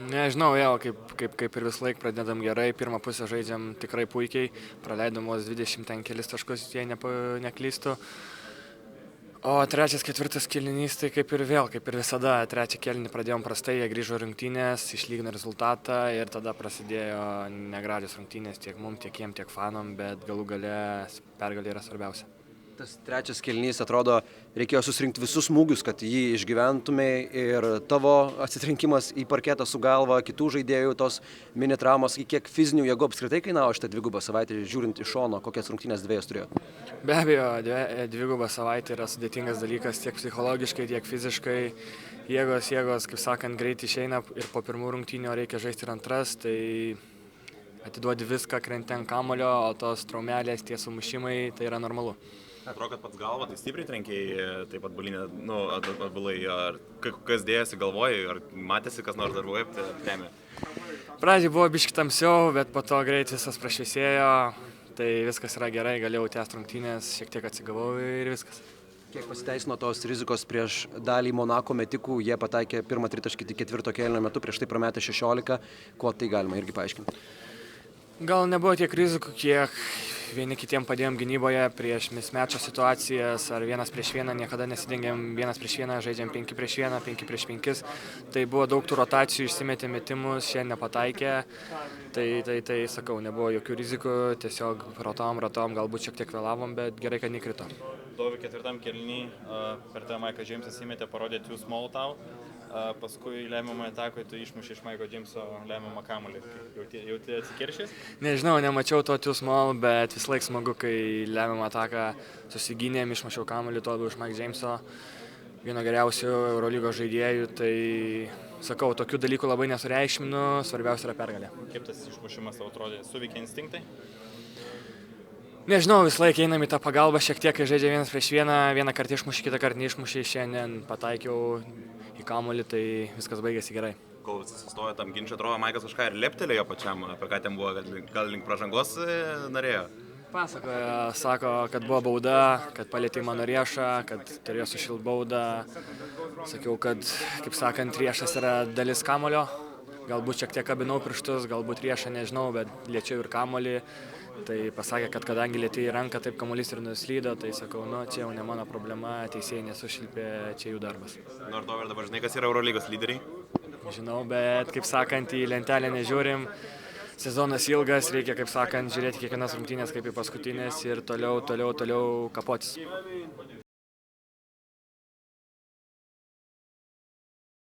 Nežinau, jau, kaip ir vis laik pradedam gerai, pirmą pusę žaidžiam tikrai puikiai, praleidom vos 20 ten kelis taškus, jei neklystu. O trečias, ketvirtas kėlinys, tai kaip ir visada, trečią kėlinį pradėjom prastai, jie grįžo rungtynės, išlygino rezultatą ir tada prasidėjo negražios rungtynės tiek mum, tiek jiem, tiek fanom, bet galų gale pergalė yra svarbiausia. Tas trečias kėlinys, atrodo, reikėjo susirinkti visus smūgius, kad jį išgyventumei ir tavo atsitrenkimas į parketą su galva, kitų žaidėjų, tos mini traumos, kiek fizinių jėgų apskritai kainavo šitą dvigubą savaitę, žiūrint iš šono, kokias rungtynės dviejas turėjo? Be abejo, dviguba savaitė yra sudėtingas dalykas tiek psichologiškai, tiek fiziškai. Jėgos, kaip sakant, greit išeina ir po pirmų rungtynių reikia žaisti ir antras, tai atiduodi viską, krenti ant kamulio, o tos traumelės, tie sumušimai, tai yra normalu. Atrodo, kad pats galva, tai stipriai trenkiai, taip pat balinė, atbulai, ar kas dėjasi galvoj, ar matėsi, kas nors dar buvo aptėmė? Pradžiai buvo biški tamsiau, bet po to greit visas prašviesėjo, tai viskas yra gerai, galėjau tęsti rungtynės, šiek tiek atsigavau ir viskas. Kiek pasiteisino tos rizikos prieš dalį Monako metikų, jie pataikė pirmą tritaškį tik ketvirto kėlinio metu, prieš tai prametė 16, kuo tai galima irgi paaiškinti? Gal nebuvo tiek rizikų, kiek vieni kitiem padėjom gynyboje prieš mismečio situacijas ar 1-1, niekada nesidengėm 1-1, žaidžiam 5-1, 5-5. Tai buvo daug tų rotacijų, išsimetė metimus, šiandien nepataikė. Tai sakau, nebuvo jokių rizikų, tiesiog ratom, galbūt šiek tiek vėlavom, bet gerai, kad nekrito. Dovi ketvirtam kėlinį, per tą Maiką Džeimsas įmetė, parodė too small tau. Paskui lemiamą ataką tu išmušė iš Maiko Džeimso lemiamą kamuolį. Jauti atsikiršęs? Nežinau, nemačiau to too small, bet vis laik smagu, kai lemiamą ataką susigynėm, išmušiau kamuolį, to labiau iš Maiko Džeimso, vieno geriausių Eurolygos žaidėjų, tai sakau, tokių dalykų labai nesureikšminu, svarbiausia yra pergalė. Kaip tas išmušimas tau atrodė? Suveikė instinktai? Nežinau, vis laik einam į tą pagalbą, šiek tiek, kai žaidžia 1-1, vieną kartą išmušė, kitą kartą neišmušė, šiandien pataikiau į kamuolį, tai viskas baigėsi gerai. Kol visi sustojo tam ginčio, atrodo, Maikas kažką ir leptelėjo pačiam, apie ką ten buvo, gal link pražangos norėjo? Pasakoja, sako, kad buvo bauda, kad palėtė mano riešą, kad turėjo sušilt baudą. Sakiau, kad, kaip sakant, riešas yra dalis kamulio. Galbūt šiek tiek kabinau pirštus, galbūt riešą nežinau, bet liečiau ir kamulį. Tai pasakė, kad kadangi lietė į ranką, taip kamuolys ir nuslydo, tai sakau, čia jau ne mano problema, teisėjai nesušilpė, čia jų darbas. Nors dabar žinai, kas yra Eurolygos lyderiai? Žinau, bet, kaip sakant, į lentelę nežiūrim. Sezonas ilgas, reikia, kaip sakant, žiūrėti kiekvienas rungtynės kaip į paskutinės ir toliau kapotis.